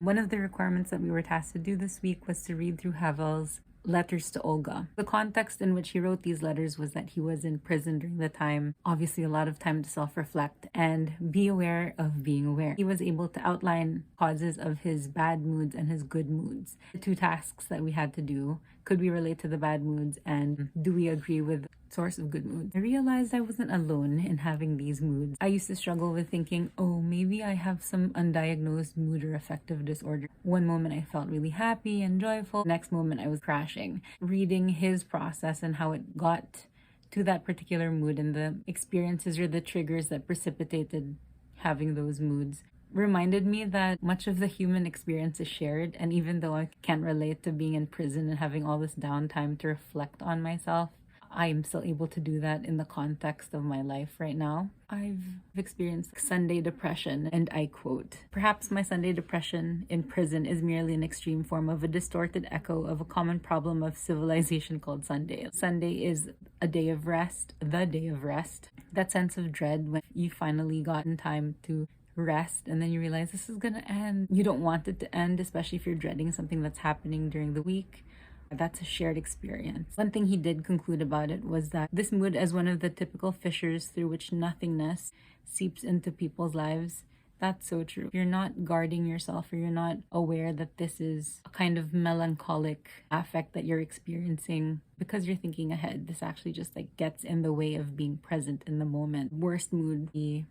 One of the requirements that we were tasked to do this week was to read through Havel's letters to Olga. The context in which he wrote these letters was that he was in prison during the time, obviously a lot of time to self-reflect and be aware of being aware. He was able to outline causes of his bad moods and his good moods. The two tasks that we had to do: could we relate to the bad moods, and do we agree with the source of good moods? I realized I wasn't alone in having these moods. I used to struggle with thinking, oh, maybe I have some undiagnosed mood or affective disorder. One moment I felt really happy and joyful. Next moment I was crashing. Reading his process and how it got to that particular mood and the experiences or the triggers that precipitated having those moods reminded me that much of the human experience is shared. And even though I can't relate to being in prison and having all this downtime to reflect on myself, I am still able to do that in the context of my life right now. I've experienced Sunday depression, and I quote, "Perhaps my Sunday depression in prison is merely an extreme form of a distorted echo of a common problem of civilization called Sunday. Sunday is a day of rest, the day of rest. That sense of dread when you finally gotten time to rest and then you realize this is gonna end. You don't want it to end, especially if you're dreading something that's happening during the week. That's a shared experience." One thing he did conclude about it was that this mood as one of the typical fissures through which nothingness seeps into people's lives. That's so true. If you're not guarding yourself, or you're not aware that this is a kind of melancholic affect that you're experiencing because you're thinking ahead, this actually just like gets in the way of being present in the moment. Worst mood he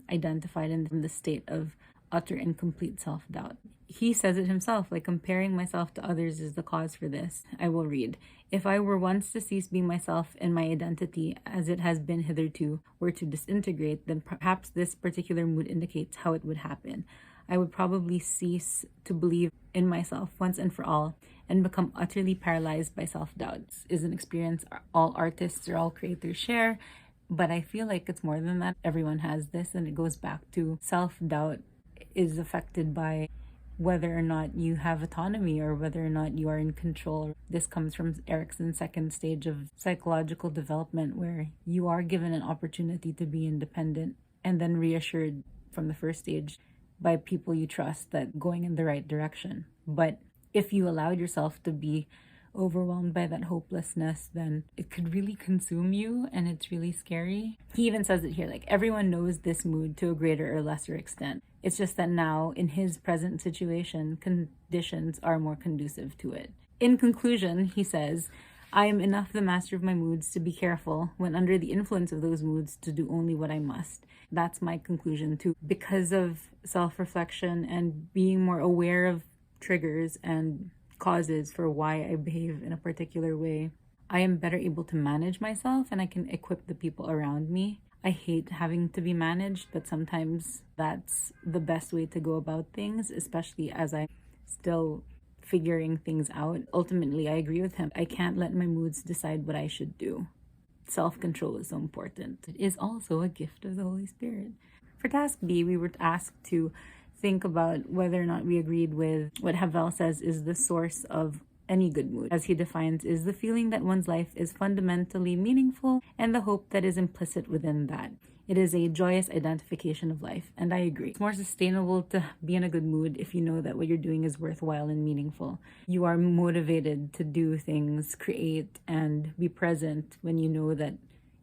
identified in the state of utter and complete self-doubt. He says it himself, like, comparing myself to others is the cause for this. I will read. "If I were once to cease being myself and my identity as it has been hitherto were to disintegrate, then perhaps this particular mood indicates how it would happen. I would probably cease to believe in myself once and for all and become utterly paralyzed by self-doubts." Is an experience all artists or all creators share, but I feel like it's more than that. Everyone has this, and it goes back to self-doubt is affected by whether or not you have autonomy or whether or not you are in control. This comes from Erikson's second stage of psychological development, where you are given an opportunity to be independent and then reassured from the first stage by people you trust that going in the right direction. But if you allowed yourself to be overwhelmed by that hopelessness, then it could really consume you, and it's really scary. He even says it here, like, everyone knows this mood to a greater or lesser extent. It's just that now, in his present situation, conditions are more conducive to it. In conclusion, he says, "I am enough the master of my moods to be careful, when under the influence of those moods, to do only what I must." That's my conclusion too. Because of self-reflection and being more aware of triggers and causes for why I behave in a particular way, I am better able to manage myself, and I can equip the people around me. I hate having to be managed, but sometimes that's the best way to go about things, especially as I'm still figuring things out. Ultimately, I agree with him. I can't let my moods decide what I should do. Self-control is so important. It is also a gift of the Holy Spirit. For task B, we were asked to think about whether or not we agreed with what Havel says is the source of any good mood. As he defines, is the feeling that one's life is fundamentally meaningful and the hope that is implicit within that. It is a joyous identification of life, and I agree. It's more sustainable to be in a good mood if you know that what you're doing is worthwhile and meaningful. You are motivated to do things, create, and be present when you know that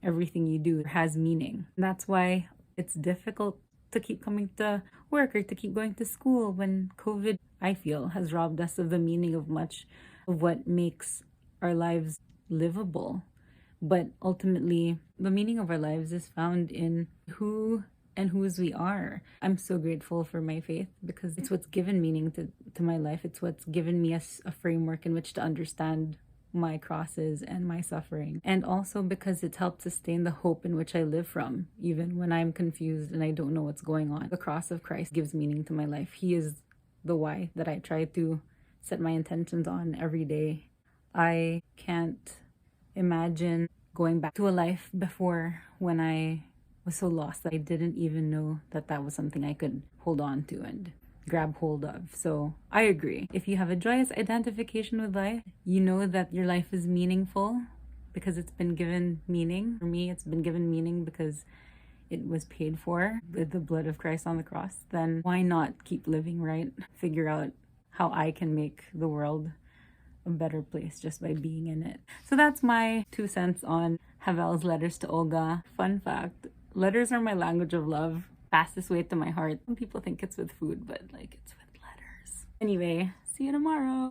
everything you do has meaning. And that's why it's difficult to keep coming to work or to keep going to school when COVID, I feel, has robbed us of the meaning of much of what makes our lives livable. But ultimately, the meaning of our lives is found in who and whose we are. I'm so grateful for my faith because it's what's given meaning to my life. It's what's given me a framework in which to understand my crosses and my suffering. And also because it's helped sustain the hope in which I live from, even when I'm confused and I don't know what's going on. The cross of Christ gives meaning to my life. He is the why that I try to set my intentions on every day. I can't imagine going back to a life before when I was so lost that I didn't even know that that was something I could hold on to and grab hold of. So I agree. If you have a joyous identification with life, you know that your life is meaningful because it's been given meaning. For me, it's been given meaning because it was paid for with the blood of Christ on the cross. Then why not keep living, right? Figure out how I can make the world a better place just by being in it. So that's my 2 cents on Havel's letters to Olga. Fun fact, letters are my language of love. Fastest way to my heart. Some people think it's with food, but like it's with letters. Anyway, see you tomorrow.